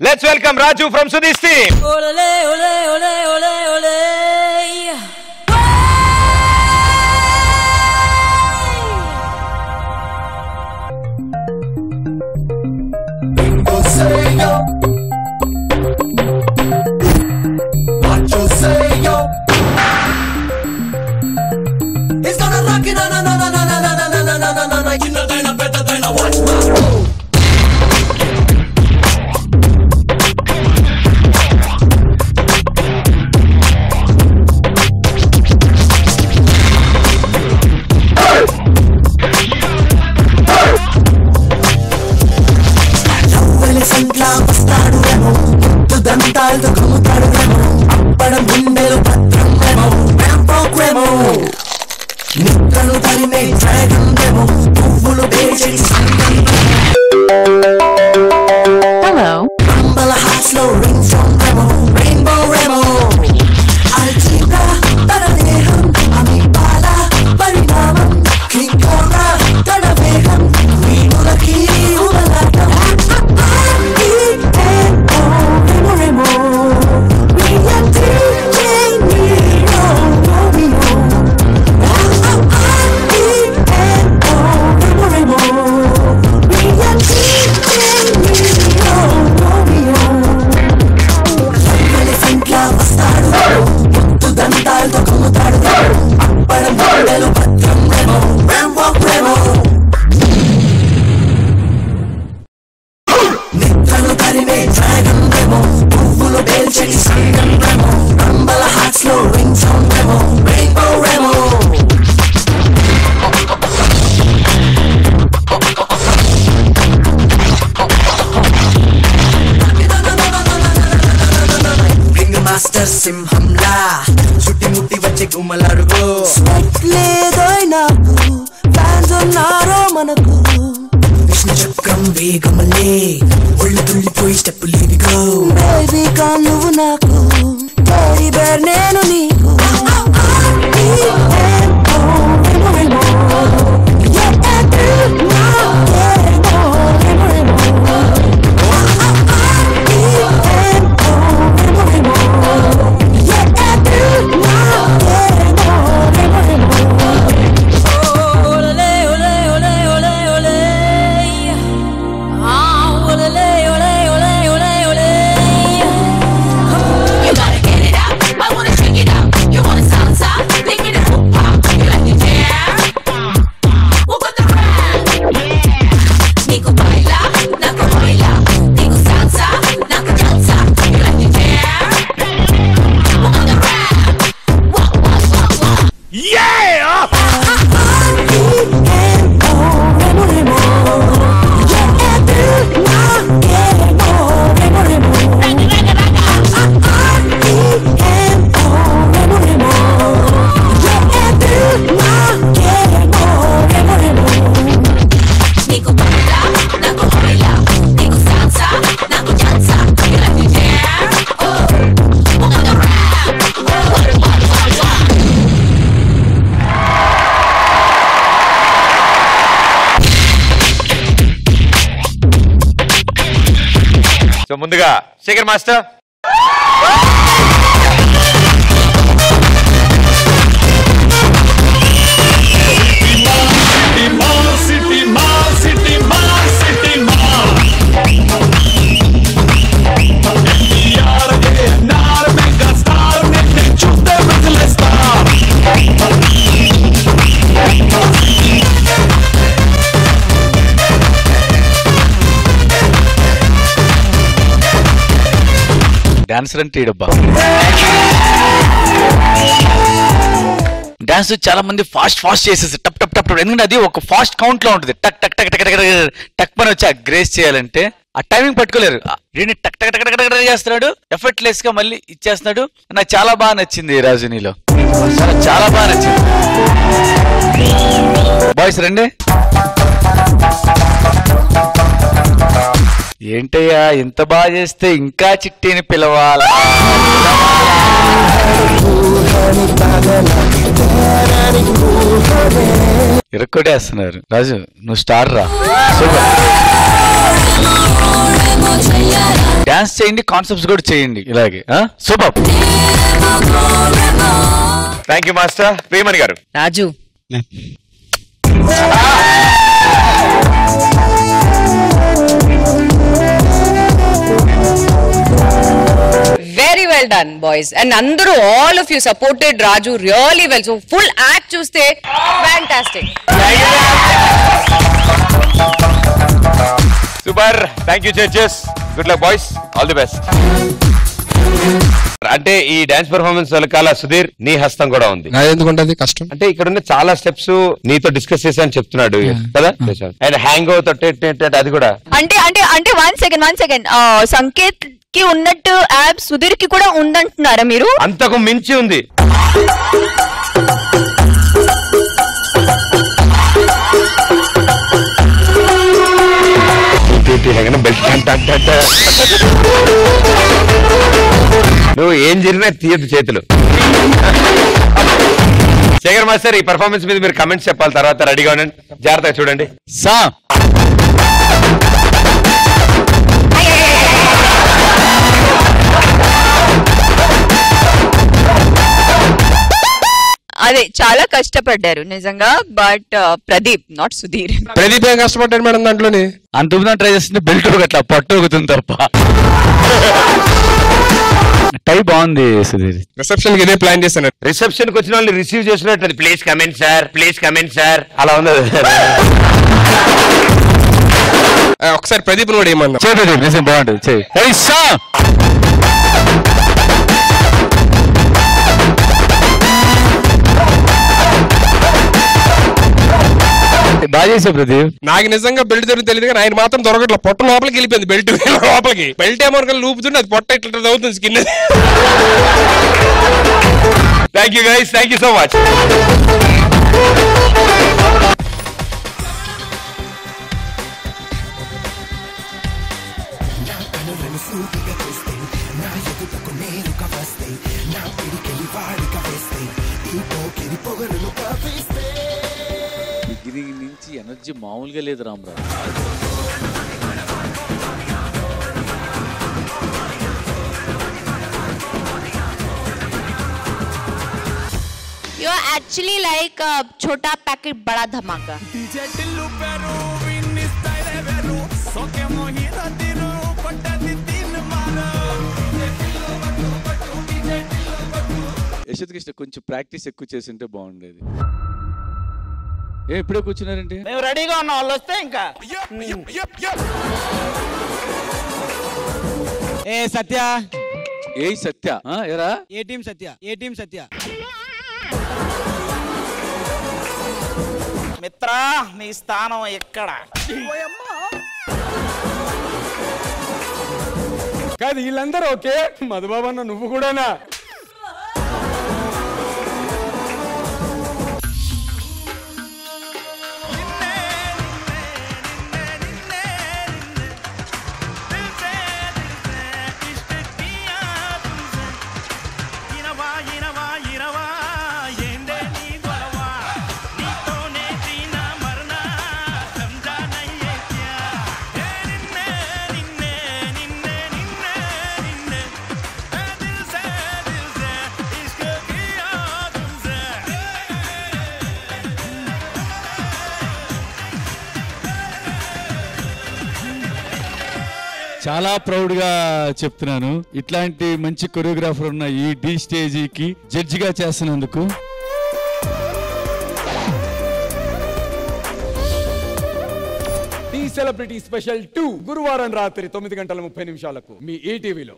Let's welcome Raju from Sudhi's team. Ole, ole, ole, ole, ole. Bingo say yo. What you say yo? It's gonna rock it, na na na na na na na na na na na na. You know they not better than a watch my move. దంతాలతో కమ్ముతాడు రేమో అప్పడం గుండెలు పత్రం రేమో ర్యాంపాక్ రేమో నిక్కలు తరిమే dragon రేమో పువ్వులు పేర్చి hello Ambala హాస్లో ring sound రేమో rainbow రేమో algebra తన దేహం అమీబాల పరిణామం కింకోరా తన వేగం వీణులకి ఉమలాటం సింహంలా చుట్టి ముట్టి వచ్చే గుమ్మలాడుగో లేదైనాకు ఫ్యాన్స్ ఉన్నారో మనకు విష్ణు చక్రం వేగమలే ఒళ్ళు తుల్లిపోయి స్టెప్ లేవిగో బేబీ కా నువ్వు నాకు టెడ్డీ బేర్ నేను నీకు సో ముందుగా శేఖర్ మాస్టర్ డాన్సర్ అంటే డబ్బా డాన్స్ చాలా మంది ఫాస్ట్ చేసేసి టప్ టప్ టప్ టప్ ఎందుకంటే అది ఒక ఫాస్ట్ కౌంట్ లో ఉంటుంది టక్ టక్ టక్ టక్ టక్ టక్ పని వచ్చి ఆ గ్రేస్ చేయాలంటే ఆ టైమింగ్ పట్టుకోలేరు దీన్ని టక్ టక్ టక్ టక్ టక్ చేస్తున్నాడు ఎఫర్ట్ లెస్ గా మళ్ళీ ఇచ్చేస్తున్నాడు నాకు చాలా బాగా నచ్చింది రాజునిలో చాలా బాగా నచ్చింది బాయ్స్ రండి ఏంటయ్యా ఇంత బాగా చేస్తే ఇంకా చిట్టిని పిలవాలా ఇరక్కొడేస్తున్నారు రాజు నువ్వు స్టార్ రా డాన్స్ చేయండి, కాన్సెప్ట్స్ కూడా చేయండి ఇలాగే. Super. Thank you master. Priyamani గారు. రాజు very well done boys and అందరూ all of you supported Raju really well, so full act చూస్తే fantastic. Super. Thank you judges. Good luck boys. All the best. అంటే ఈ dance performance వెనకాల సుధీర్ నీ హస్తం కూడా ఉంది. ఎందుకుంటది కష్టం అంటే ఇక్కడ ఉన్న చాలా స్టెప్స్ నీతో డిస్కస్ చేశాను చెప్తున్నాడు కదా. అండ్ హ్యాంగ్ అవుతా అది కూడా అంటే వన్ సెకండ్ సంకేత్ కి ఉన్నట్టు యాప్ సుధీర్ కి కూడా ఉందంటున్నారా మీరు? అంతకు మించి ఉంది. నువ్వు ఏం జరిగినా తీయద్దు చేతులు. శేఖర్ మాస్టర్, ఈ పర్ఫార్మెన్స్ మీద మీరు కమెంట్స్ చెప్పాలి, తర్వాత రెడీగా ఉండండి. జాగ్రత్తగా చూడండి. అదే చాలా కష్టపడ్డారు నిజంగా, బట్ ప్రదీప్ నాట్ సుధీర్. ప్రదీప్ ఏం కష్టపడ్డాడు మేడం దాంట్లోని? అంత ట్రై చేస్తుంటే బెల్ట్ అట్లా పట్టు ఒకతుంది తప్ప. టై బాగుంది సుధీర్. రిసెప్షన్ కి ఇదే ప్లాన్ చేశాను. రిసెప్షన్ కి వచ్చిన వాళ్ళు రిసీవ్ చేసినట్టు please comment sir, please comment sir అలా ఉంది. ఒకసారి ప్రదీప్ కూడా ఏమన్నా ప్రదీప్ నిజం బాగుంటుంది చెయ్యి. బాగా చేసావు ప్రదీప్. నాకు నిజంగా బెల్ట్ దొరికి తెలియదు కానీ ఆయన మాత్రం దొరకట్లా. పొట్ట లోపలికి వెళ్ళిపోయింది బెల్ట్. లోపలికి బెల్ట్ ఏమో లూపుతుంటే అది పొట్ట ఇట్లా అవుతుంది skin. Thank you guys. Thank you so much. Beginning నుంచి ఎనర్జీ మామూలుగా లేదు Rama Rao. You are actually like a छोटा पैकेट बड़ा धमाका. యశోద్ కృష్ణ కొంచెం ప్రాక్టీస్ ఎక్కువ చేసింటే బాగుండేది. ఇప్పుడే కూర్చున్నారంటే మేము రెడీగా ఉన్నాం, వాళ్ళు వస్తే ఇంకా. ఏ సత్య, ఏ సత్య ఎరా ఏ టీం సత్య, ఏ టీం సత్య. మిత్రా నీ స్థానం ఎక్కడ? కాదు వీళ్ళందరూ ఓకే. మధుబాబన్న నువ్వు కూడానా? చాలా ప్రౌడ్ గా చెప్తున్నాను, ఇట్లాంటి మంచి కొరియోగ్రాఫర్ ఉన్న ఈ డి స్టేజీకి జడ్జిగా చేస్తున్నందుకు. టీ సెలబ్రిటీ స్పెషల్ 2 గురువారం రాత్రి 9:30 మీ ఈటీవీలో.